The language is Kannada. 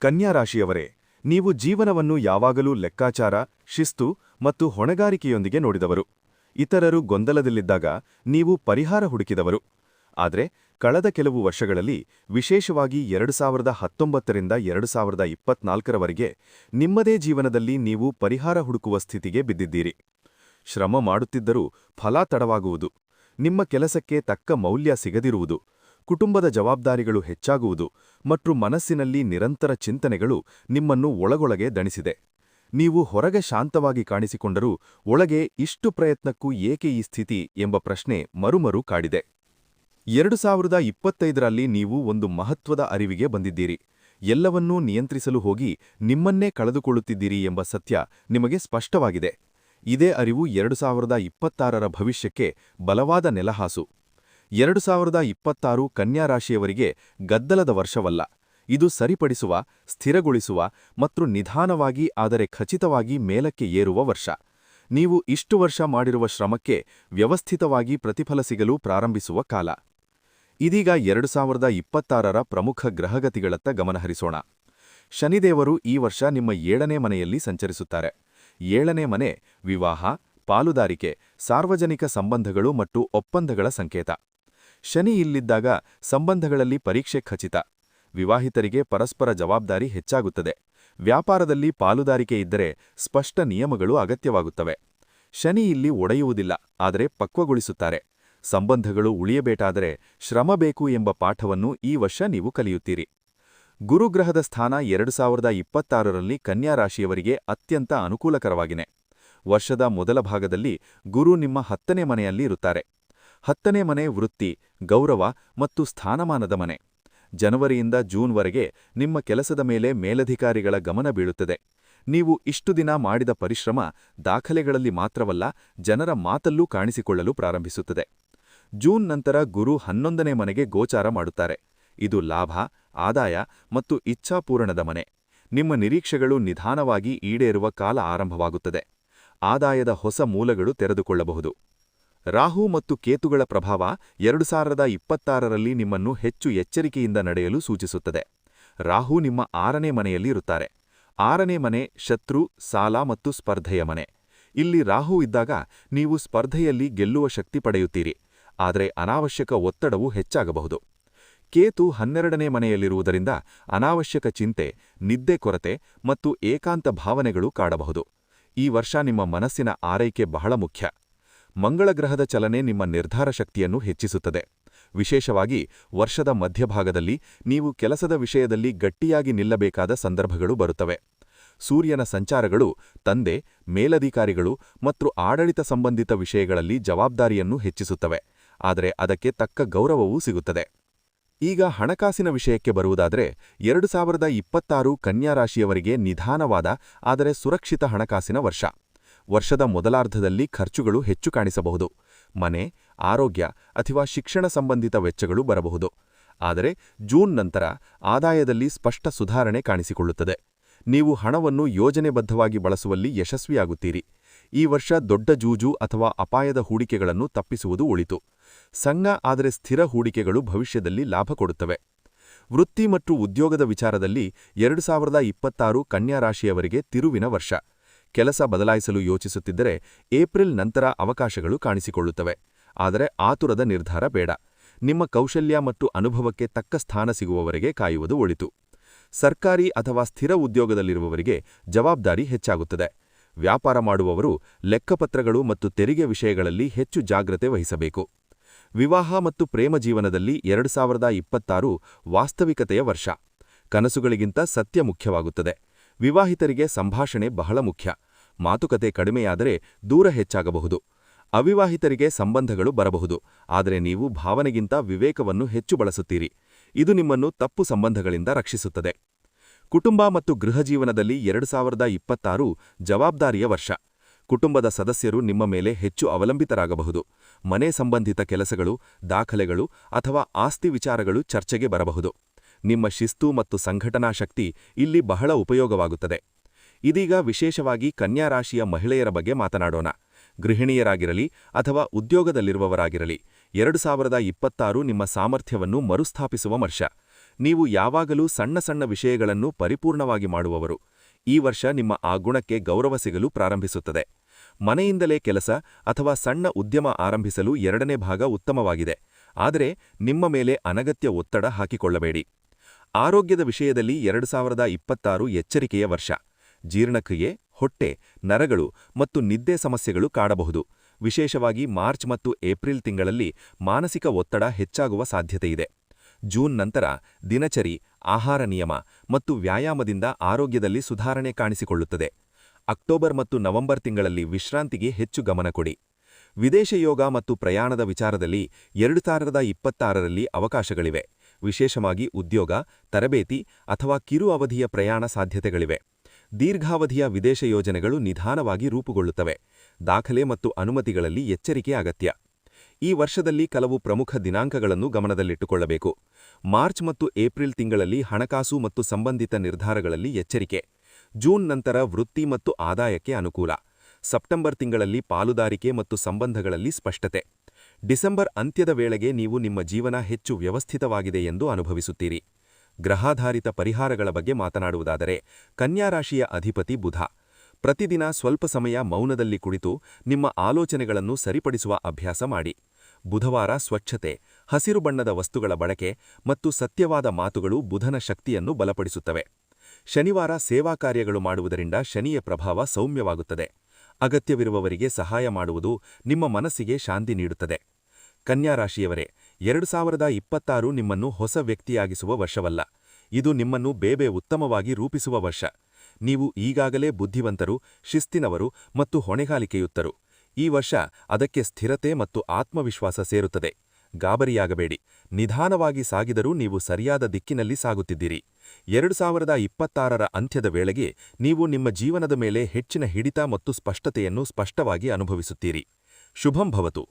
ಕನ್ಯಾ ರಾಶಿಯವರೇ, ನೀವು ಜೀವನವನ್ನು ಯಾವಾಗಲೂ ಲೆಕ್ಕಾಚಾರ, ಶಿಸ್ತು ಮತ್ತು ಹೊಣೆಗಾರಿಕೆಯೊಂದಿಗೆ ನೋಡಿದವರು. ಇತರರು ಗೊಂದಲದಲ್ಲಿದ್ದಾಗ ನೀವು ಪರಿಹಾರ ಹುಡುಕಿದವರು. ಆದರೆ ಕಳೆದ ಕೆಲವು ವರ್ಷಗಳಲ್ಲಿ, ವಿಶೇಷವಾಗಿ 2019 ರಿಂದ 2024ರವರೆಗೆ ನಿಮ್ಮದೇ ಜೀವನದಲ್ಲಿ ನೀವು ಪರಿಹಾರ ಹುಡುಕುವ ಸ್ಥಿತಿಗೆ ಬಿದ್ದಿದ್ದೀರಿ. ಶ್ರಮ ಮಾಡುತ್ತಿದ್ದರೂ ಫಲ ತಡವಾಗುವುದು, ನಿಮ್ಮ ಕೆಲಸಕ್ಕೆ ತಕ್ಕ ಮೌಲ್ಯ ಸಿಗದಿರುವುದು, ಕುಟುಂಬದ ಜವಾಬ್ದಾರಿಗಳು ಹೆಚ್ಚಾಗುವುದು ಮತ್ತು ಮನಸ್ಸಿನಲ್ಲಿ ನಿರಂತರ ಚಿಂತನೆಗಳು ನಿಮ್ಮನ್ನು ಒಳಗೊಳಗೆ ದಣಿಸಿದೆ. ನೀವು ಹೊರಗೆ ಶಾಂತವಾಗಿ ಕಾಣಿಸಿಕೊಂಡರೂ ಒಳಗೆ ಇಷ್ಟು ಪ್ರಯತ್ನಕ್ಕೂ ಏಕೆ ಈ ಸ್ಥಿತಿ ಎಂಬ ಪ್ರಶ್ನೆ ಮರುಮರು ಕಾಡಿದೆ. 2025ರಲ್ಲಿ ನೀವು ಒಂದು ಮಹತ್ವದ ಅರಿವಿಗೆ ಬಂದಿದ್ದೀರಿ. ಎಲ್ಲವನ್ನೂ ನಿಯಂತ್ರಿಸಲು ಹೋಗಿ ನಿಮ್ಮನ್ನೇ ಕಳೆದುಕೊಳ್ಳುತ್ತಿದ್ದೀರಿ ಎಂಬ ಸತ್ಯ ನಿಮಗೆ ಸ್ಪಷ್ಟವಾಗಿದೆ. ಇದೇ ಅರಿವು 2026ರ ಭವಿಷ್ಯಕ್ಕೆ ಬಲವಾದ ನೆಲಹಾಸು. 2026 ಕನ್ಯಾ ರಾಶಿಯವರಿಗೆ ಗದ್ದಲದ ವರ್ಷವಲ್ಲ. ಇದು ಸರಿಪಡಿಸುವ, ಸ್ಥಿರಗೊಳಿಸುವ ಮತ್ತು ನಿಧಾನವಾಗಿ ಆದರೆ ಖಚಿತವಾಗಿ ಮೇಲಕ್ಕೆ ಏರುವ ವರ್ಷ. ನೀವು ಇಷ್ಟು ವರ್ಷ ಮಾಡಿರುವ ಶ್ರಮಕ್ಕೆ ವ್ಯವಸ್ಥಿತವಾಗಿ ಪ್ರತಿಫಲ ಸಿಗಲು ಪ್ರಾರಂಭಿಸುವ ಕಾಲ. ಇದೀಗ 2026ರ ಪ್ರಮುಖ ಗ್ರಹಗತಿಗಳತ್ತ ಗಮನಹರಿಸೋಣ. ಶನಿದೇವರು ಈ ವರ್ಷ ನಿಮ್ಮ 7ನೇ ಮನೆಯಲ್ಲಿ ಸಂಚರಿಸುತ್ತಾರೆ. 7ನೇ ಮನೆ ವಿವಾಹ, ಪಾಲುದಾರಿಕೆ, ಸಾರ್ವಜನಿಕ ಸಂಬಂಧಗಳು ಮತ್ತು ಒಪ್ಪಂದಗಳ ಸಂಕೇತ. ಶನಿ ಇಲ್ಲಿದ್ದಾಗ ಸಂಬಂಧಗಳಲ್ಲಿ ಪರೀಕ್ಷೆ ಖಚಿತ. ವಿವಾಹಿತರಿಗೆ ಪರಸ್ಪರ ಜವಾಬ್ದಾರಿ ಹೆಚ್ಚಾಗುತ್ತದೆ. ವ್ಯಾಪಾರದಲ್ಲಿ ಪಾಲುದಾರಿಕೆ ಇದ್ದರೆ ಸ್ಪಷ್ಟ ನಿಯಮಗಳು ಅಗತ್ಯವಾಗುತ್ತವೆ. ಶನಿ ಇಲ್ಲಿ ಒಡೆಯುವುದಿಲ್ಲ, ಆದರೆ ಪಕ್ವಗೊಳಿಸುತ್ತಾರೆ. ಸಂಬಂಧಗಳು ಉಳಿಯಬೇಕಾದರೆ ಶ್ರಮ ಬೇಕು ಎಂಬ ಪಾಠವನ್ನು ಈ ವರ್ಷ ನೀವು ಕಲಿಯುತ್ತೀರಿ. ಗುರುಗ್ರಹದ ಸ್ಥಾನ 2026ರಲ್ಲಿ ಕನ್ಯಾ ರಾಶಿಯವರಿಗೆ ಅತ್ಯಂತ ಅನುಕೂಲಕರವಾಗಿದೆ. ವರ್ಷದ ಮೊದಲ ಭಾಗದಲ್ಲಿ ಗುರು ನಿಮ್ಮ 10ನೇ ಮನೆಯಲ್ಲಿ ಇರುತ್ತಾರೆ. 10ನೇ ಮನೆ ವೃತ್ತಿ, ಗೌರವ ಮತ್ತು ಸ್ಥಾನಮಾನದ ಮನೆ. ಜನವರಿಯಿಂದ ಜೂನ್ವರೆಗೆ ನಿಮ್ಮ ಕೆಲಸದ ಮೇಲೆ ಮೇಲಧಿಕಾರಿಗಳ ಗಮನ ಬೀಳುತ್ತದೆ. ನೀವು ಇಷ್ಟು ದಿನ ಮಾಡಿದ ಪರಿಶ್ರಮ ದಾಖಲೆಗಳಲ್ಲಿ ಮಾತ್ರವಲ್ಲ, ಜನರ ಮಾತಲ್ಲೂ ಕಾಣಿಸಿಕೊಳ್ಳಲು ಪ್ರಾರಂಭಿಸುತ್ತದೆ. ಜೂನ್ ನಂತರ ಗುರು 11ನೇ ಮನೆಗೆ ಗೋಚಾರ ಮಾಡುತ್ತಾರೆ. ಇದು ಲಾಭ, ಆದಾಯ ಮತ್ತು ಇಚ್ಛಾಪೂರಣದ ಮನೆ. ನಿಮ್ಮ ನಿರೀಕ್ಷೆಗಳು ನಿಧಾನವಾಗಿ ಈಡೇರುವ ಕಾಲ ಆರಂಭವಾಗುತ್ತದೆ. ಆದಾಯದ ಹೊಸ ಮೂಲಗಳು ತೆರೆದುಕೊಳ್ಳಬಹುದು. ರಾಹು ಮತ್ತು ಕೇತುಗಳ ಪ್ರಭಾವ 2026ರಲ್ಲಿ ನಿಮ್ಮನ್ನು ಹೆಚ್ಚು ಎಚ್ಚರಿಕೆಯಿಂದ ನಡೆಯಲು ಸೂಚಿಸುತ್ತದೆ. ರಾಹು ನಿಮ್ಮ 6ನೇ ಮನೆಯಲ್ಲಿ ಇರುತ್ತಾರೆ. 6ನೇ ಮನೆ ಶತ್ರು, ಸಾಲ ಮತ್ತು ಸ್ಪರ್ಧೆಯ ಮನೆ. ಇಲ್ಲಿ ರಾಹು ಇದ್ದಾಗ ನೀವು ಸ್ಪರ್ಧೆಯಲ್ಲಿ ಗೆಲ್ಲುವ ಶಕ್ತಿ ಪಡೆಯುತ್ತೀರಿ, ಆದರೆ ಅನಾವಶ್ಯಕ ಒತ್ತಡವು ಹೆಚ್ಚಾಗಬಹುದು. ಕೇತು 12ನೇ ಮನೆಯಲ್ಲಿರುವುದರಿಂದ ಅನಾವಶ್ಯಕ ಚಿಂತೆ, ನಿದ್ದೆ ಕೊರತೆ ಮತ್ತು ಏಕಾಂತ ಭಾವನೆಗಳು ಕಾಡಬಹುದು. ಈ ವರ್ಷ ನಿಮ್ಮ ಮನಸ್ಸಿನ ಆರೈಕೆ ಬಹಳ ಮುಖ್ಯ. ಮಂಗಳಗ್ರಹದ ಚಲನೆ ನಿಮ್ಮ ನಿರ್ಧಾರ ಶಕ್ತಿಯನ್ನು ಹೆಚ್ಚಿಸುತ್ತದೆ. ವಿಶೇಷವಾಗಿ ವರ್ಷದ ಮಧ್ಯಭಾಗದಲ್ಲಿ ನೀವು ಕೆಲಸದ ವಿಷಯದಲ್ಲಿ ಗಟ್ಟಿಯಾಗಿ ನಿಲ್ಲಬೇಕಾದ ಸಂದರ್ಭಗಳು ಬರುತ್ತವೆ. ಸೂರ್ಯನ ಸಂಚಾರಗಳು ತಂದೆ, ಮೇಲಧಿಕಾರಿಗಳು ಮತ್ತು ಆಡಳಿತ ಸಂಬಂಧಿತ ವಿಷಯಗಳಲ್ಲಿ ಜವಾಬ್ದಾರಿಯನ್ನು ಹೆಚ್ಚಿಸುತ್ತವೆ, ಆದರೆ ಅದಕ್ಕೆ ತಕ್ಕ ಗೌರವವೂ ಸಿಗುತ್ತದೆ. ಈಗ ಹಣಕಾಸಿನ ವಿಷಯಕ್ಕೆ ಬರುವುದಾದರೆ 2026 ಕನ್ಯಾ ರಾಶಿಯವರಿಗೆ ನಿಧಾನವಾದ ಆದರೆ ಸುರಕ್ಷಿತ ಹಣಕಾಸಿನ ವರ್ಷ. ವರ್ಷದ ಮೊದಲಾರ್ಧದಲ್ಲಿ ಖರ್ಚುಗಳು ಹೆಚ್ಚು ಕಾಣಿಸಬಹುದು. ಮನೆ, ಆರೋಗ್ಯ ಅಥವಾ ಶಿಕ್ಷಣ ಸಂಬಂಧಿತ ವೆಚ್ಚಗಳು ಬರಬಹುದು. ಆದರೆ ಜೂನ್ ನಂತರ ಆದಾಯದಲ್ಲಿ ಸ್ಪಷ್ಟ ಸುಧಾರಣೆ ಕಾಣಿಸಿಕೊಳ್ಳುತ್ತದೆ. ನೀವು ಹಣವನ್ನು ಯೋಜನೆಬದ್ಧವಾಗಿ ಬಳಸುವಲ್ಲಿ ಯಶಸ್ವಿಯಾಗುತ್ತೀರಿ. ಈ ವರ್ಷ ದೊಡ್ಡ ಜೂಜು ಅಥವಾ ಅಪಾಯದ ಹೂಡಿಕೆಗಳನ್ನು ತಪ್ಪಿಸುವುದು ಒಳಿತು. ಸಣ್ಣ ಆದರೆ ಸ್ಥಿರ ಹೂಡಿಕೆಗಳು ಭವಿಷ್ಯದಲ್ಲಿ ಲಾಭ ಕೊಡುತ್ತವೆ. ವೃತ್ತಿ ಮತ್ತು ಉದ್ಯೋಗದ ವಿಚಾರದಲ್ಲಿ 2026 ಕನ್ಯಾ ರಾಶಿಯವರಿಗೆ ತಿರುವಿನ ವರ್ಷ. ಕೆಲಸ ಬದಲಾಯಿಸಲು ಯೋಚಿಸುತ್ತಿದ್ದರೆ ಏಪ್ರಿಲ್ ನಂತರ ಅವಕಾಶಗಳು ಕಾಣಿಸಿಕೊಳ್ಳುತ್ತವೆ. ಆದರೆ ಆತುರದ ನಿರ್ಧಾರ ಬೇಡ. ನಿಮ್ಮ ಕೌಶಲ್ಯ ಮತ್ತು ಅನುಭವಕ್ಕೆ ತಕ್ಕ ಸ್ಥಾನ ಸಿಗುವವರೆಗೆ ಕಾಯುವುದು ಒಳಿತು. ಸರ್ಕಾರಿ ಅಥವಾ ಸ್ಥಿರ ಉದ್ಯೋಗದಲ್ಲಿರುವವರಿಗೆ ಜವಾಬ್ದಾರಿ ಹೆಚ್ಚಾಗುತ್ತದೆ. ವ್ಯಾಪಾರ ಮಾಡುವವರು ಲೆಕ್ಕಪತ್ರಗಳು ಮತ್ತು ತೆರಿಗೆ ವಿಷಯಗಳಲ್ಲಿ ಹೆಚ್ಚು ಜಾಗ್ರತೆ ವಹಿಸಬೇಕು. ವಿವಾಹ ಮತ್ತು ಪ್ರೇಮ ಜೀವನದಲ್ಲಿ 2026 ವಾಸ್ತವಿಕತೆಯ ವರ್ಷ. ಕನಸುಗಳಿಗಿಂತ ಸತ್ಯ ಮುಖ್ಯವಾಗುತ್ತದೆ. ವಿವಾಹಿತರಿಗೆ ಸಂಭಾಷಣೆ ಬಹಳ ಮುಖ್ಯ. ಮಾತುಕತೆ ಕಡಿಮೆಯಾದರೆ ದೂರ ಹೆಚ್ಚಾಗಬಹುದು. ಅವಿವಾಹಿತರಿಗೆ ಸಂಬಂಧಗಳು ಬರಬಹುದು, ಆದರೆ ನೀವು ಭಾವನೆಗಿಂತ ವಿವೇಕವನ್ನು ಹೆಚ್ಚು ಬಳಸುತ್ತೀರಿ. ಇದು ನಿಮ್ಮನ್ನು ತಪ್ಪು ಸಂಬಂಧಗಳಿಂದ ರಕ್ಷಿಸುತ್ತದೆ. ಕುಟುಂಬ ಮತ್ತು ಗೃಹಜೀವನದಲ್ಲಿ 2026 ಜವಾಬ್ದಾರಿಯ ವರ್ಷ. ಕುಟುಂಬದ ಸದಸ್ಯರು ನಿಮ್ಮ ಮೇಲೆ ಹೆಚ್ಚು ಅವಲಂಬಿತರಾಗಬಹುದು. ಮನೆ ಸಂಬಂಧಿತ ಕೆಲಸಗಳು, ದಾಖಲೆಗಳು ಅಥವಾ ಆಸ್ತಿ ವಿಚಾರಗಳು ಚರ್ಚೆಗೆ ಬರಬಹುದು. ನಿಮ್ಮ ಶಿಸ್ತು ಮತ್ತು ಸಂಘಟನಾ ಶಕ್ತಿ ಇಲ್ಲಿ ಬಹಳ ಉಪಯೋಗವಾಗುತ್ತದೆ. ಇದೀಗ ವಿಶೇಷವಾಗಿ ಕನ್ಯಾ ರಾಶಿಯ ಮಹಿಳೆಯರ ಬಗ್ಗೆ ಮಾತನಾಡೋಣ. ಗೃಹಿಣಿಯರಾಗಿರಲಿ ಅಥವಾ ಉದ್ಯೋಗದಲ್ಲಿರುವವರಾಗಿರಲಿ, 2026 ನಿಮ್ಮ ಸಾಮರ್ಥ್ಯವನ್ನು ಮರುಸ್ಥಾಪಿಸುವ ವರ್ಷ. ನೀವು ಯಾವಾಗಲೂ ಸಣ್ಣ ಸಣ್ಣ ವಿಷಯಗಳನ್ನು ಪರಿಪೂರ್ಣವಾಗಿ ಮಾಡುವವರು. ಈ ವರ್ಷ ನಿಮ್ಮ ಆ ಗುಣಕ್ಕೆ ಗೌರವ ಸಿಗಲು ಪ್ರಾರಂಭಿಸುತ್ತದೆ. ಮನೆಯಿಂದಲೇ ಕೆಲಸ ಅಥವಾ ಸಣ್ಣ ಉದ್ಯಮ ಆರಂಭಿಸಲು 2ನೇ ಭಾಗ ಉತ್ತಮವಾಗಿದೆ. ಆದರೆ ನಿಮ್ಮ ಮೇಲೆ ಅನಗತ್ಯ ಒತ್ತಡ ಹಾಕಿಕೊಳ್ಳಬೇಡಿ. ಆರೋಗ್ಯದ ವಿಷಯದಲ್ಲಿ 2026 ಎಚ್ಚರಿಕೆಯ ವರ್ಷ. ಜೀರ್ಣಕ್ರಿಯೆ, ಹೊಟ್ಟೆ, ನರಗಳು ಮತ್ತು ನಿದ್ದೆ ಸಮಸ್ಯೆಗಳು ಕಾಡಬಹುದು. ವಿಶೇಷವಾಗಿ ಮಾರ್ಚ್ ಮತ್ತು ಏಪ್ರಿಲ್ ತಿಂಗಳಲ್ಲಿ ಮಾನಸಿಕ ಒತ್ತಡ ಹೆಚ್ಚಾಗುವ ಸಾಧ್ಯತೆಯಿದೆ. ಜೂನ್ ನಂತರ ದಿನಚರಿ, ಆಹಾರ ನಿಯಮ ಮತ್ತು ವ್ಯಾಯಾಮದಿಂದ ಆರೋಗ್ಯದಲ್ಲಿ ಸುಧಾರಣೆ ಕಾಣಿಸಿಕೊಳ್ಳುತ್ತದೆ. ಅಕ್ಟೋಬರ್ ಮತ್ತು ನವೆಂಬರ್ ತಿಂಗಳಲ್ಲಿ ವಿಶ್ರಾಂತಿಗೆ ಹೆಚ್ಚು ಗಮನ ಕೊಡಿ. ವಿದೇಶ ಯೋಗ ಮತ್ತು ಪ್ರಯಾಣದ ವಿಚಾರದಲ್ಲಿ 2026ರಲ್ಲಿ ಅವಕಾಶಗಳಿವೆ. ವಿಶೇಷವಾಗಿ ಉದ್ಯೋಗ, ತರಬೇತಿ ಅಥವಾ ಕಿರು ಅವಧಿಯ ಪ್ರಯಾಣ ಸಾಧ್ಯತೆಗಳಿವೆ. ದೀರ್ಘಾವಧಿಯ ವಿದೇಶ ಯೋಜನೆಗಳು ನಿಧಾನವಾಗಿ ರೂಪುಗೊಳ್ಳುತ್ತವೆ. ದಾಖಲೆ ಮತ್ತು ಅನುಮತಿಗಳಲ್ಲಿ ಎಚ್ಚರಿಕೆ ಅಗತ್ಯ. ಈ ವರ್ಷದಲ್ಲಿ ಕೆಲವು ಪ್ರಮುಖ ದಿನಾಂಕಗಳನ್ನು ಗಮನದಲ್ಲಿಟ್ಟುಕೊಳ್ಳಬೇಕು. ಮಾರ್ಚ್ ಮತ್ತು ಏಪ್ರಿಲ್ ತಿಂಗಳಲ್ಲಿ ಹಣಕಾಸು ಮತ್ತು ಸಂಬಂಧಿತ ನಿರ್ಧಾರಗಳಲ್ಲಿ ಎಚ್ಚರಿಕೆ. ಜೂನ್ ನಂತರ ವೃತ್ತಿ ಮತ್ತು ಆದಾಯಕ್ಕೆ ಅನುಕೂಲ. ಸೆಪ್ಟೆಂಬರ್ ತಿಂಗಳಲ್ಲಿ ಪಾಲುದಾರಿಕೆ ಮತ್ತು ಸಂಬಂಧಗಳಲ್ಲಿ ಸ್ಪಷ್ಟತೆ. ಡಿಸೆಂಬರ್ ಅಂತ್ಯದ ವೇಳೆಗೆ ನೀವು ನಿಮ್ಮ ಜೀವನ ಹೆಚ್ಚು ವ್ಯವಸ್ಥಿತವಾಗಿದೆ ಎಂದು ಅನುಭವಿಸುತ್ತೀರಿ. ಗ್ರಹಾಧಾರಿತ ಪರಿಹಾರಗಳ ಬಗ್ಗೆ ಮಾತನಾಡುವುದಾದರೆ, ಕನ್ಯಾ ರಾಶಿಯ ಅಧಿಪತಿ ಬುಧ. ಪ್ರತಿದಿನ ಸ್ವಲ್ಪ ಸಮಯ ಮೌನದಲ್ಲಿ ಕುಳಿತು ನಿಮ್ಮ ಆಲೋಚನೆಗಳನ್ನು ಸರಿಪಡಿಸುವ ಅಭ್ಯಾಸ ಮಾಡಿ. ಬುಧವಾರ ಸ್ವಚ್ಛತೆ, ಹಸಿರು ಬಣ್ಣದ ವಸ್ತುಗಳ ಬಳಕೆ ಮತ್ತು ಸತ್ಯವಾದ ಮಾತುಗಳು ಬುಧನ ಶಕ್ತಿಯನ್ನು ಬಲಪಡಿಸುತ್ತವೆ. ಶನಿವಾರ ಸೇವಾ ಕಾರ್ಯಗಳು ಮಾಡುವುದರಿಂದ ಶನಿಯ ಪ್ರಭಾವ ಸೌಮ್ಯವಾಗುತ್ತದೆ. ಅಗತ್ಯವಿರುವವರಿಗೆ ಸಹಾಯ ಮಾಡುವುದು ನಿಮ್ಮ ಮನಸ್ಸಿಗೆ ಶಾಂತಿ ನೀಡುತ್ತದೆ. ಕನ್ಯಾ ರಾಶಿಯವರೇ, 2026 ನಿಮ್ಮನ್ನು ಹೊಸ ವ್ಯಕ್ತಿಯಾಗಿಸುವ ವರ್ಷವಲ್ಲ. ಇದು ನಿಮ್ಮನ್ನು ಬೇಬೆ ಉತ್ತಮವಾಗಿ ರೂಪಿಸುವ ವರ್ಷ. ನೀವು ಈಗಾಗಲೇ ಬುದ್ಧಿವಂತರು, ಶಿಸ್ತಿನವರು ಮತ್ತು ಹೊಣೆಗಾಲಿಕೆಯುತ್ತರು. ಈ ವರ್ಷ ಅದಕ್ಕೆ ಸ್ಥಿರತೆ ಮತ್ತು ಆತ್ಮವಿಶ್ವಾಸ ಸೇರುತ್ತದೆ. ಗಾಬರಿಯಾಗಬೇಡಿ. ನಿಧಾನವಾಗಿ ಸಾಗಿದರೂ ನೀವು ಸರಿಯಾದ ದಿಕ್ಕಿನಲ್ಲಿ ಸಾಗುತ್ತಿದ್ದೀರಿ. 2026ರ ಅಂತ್ಯದ ವೇಳೆಗೆ ನೀವು ನಿಮ್ಮ ಜೀವನದ ಮೇಲೆ ಹೆಚ್ಚಿನ ಹಿಡಿತ ಮತ್ತು ಸ್ಪಷ್ಟತೆಯನ್ನು ಸ್ಪಷ್ಟವಾಗಿ ಅನುಭವಿಸುತ್ತೀರಿ. ಶುಭಂ ಭವತು.